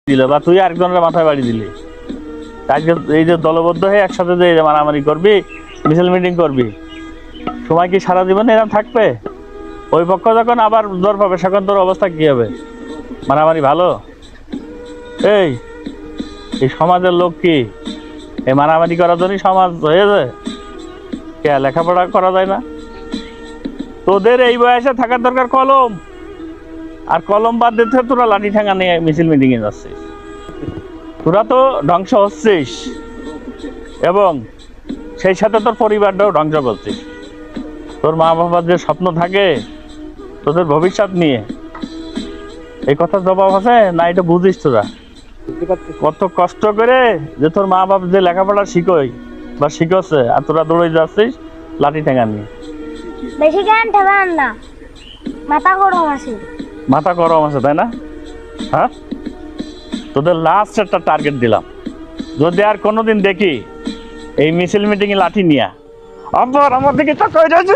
দিল বা তুই আরেকজনের মাথায় বাড়ি দিলি, আজকে এই যে দলবদ্ধ হয়ে একসাথে যে মারামারি করবি, মিছিল মিটিং করবি, সময় কি সারা জীবন এরকম থাকবে? ওই পক্ষ যখন আবার দর পাবে সেখন তোর অবস্থা কি হবে? মারামারি ভালো? এই এই সমাজের লোক কি এই মারামারি করার জন্যই সমাজ হয়ে যায়? কে লেখাপড়া করা যায় না? তোদের এই বয়সে থাকার দরকার কলম, আর কলম বাদ দিতে তোরা লাঠি ঠেঙা নিয়ে মিছিল মিটিং এ যাচ্ছিস। তোরা তো ধ্বংস হচ্ছিস এবং সেই সাথে তোর পরিবারটাও ধ্বংস করছিস। তোর মা বাবার যে স্বপ্ন থাকে তোদের ভবিষ্যৎ নিয়ে, এই কথার জবাব আছে না? এটা বুঝিস তোরা কত কষ্ট করে যে তোর মা বাপ যে লেখাপড়া শিখোই বা শিখছে, আর তোরা দৌড়ে যাচ্ছিস লাঠি ঠেঙা নিয়ে। বেশি জ্ঞান ঠেকান না, মাথা গরম আছে। মাথা গরম আছে তাই না? হ্যাঁ, তোদের লাস্ট একটা টার্গেট দিলাম, যদি আর কোনোদিন দেখি এই মিছিল মিটিং এ লাঠি নিয়া আবার আমার দিকে তাকাই রয়েছে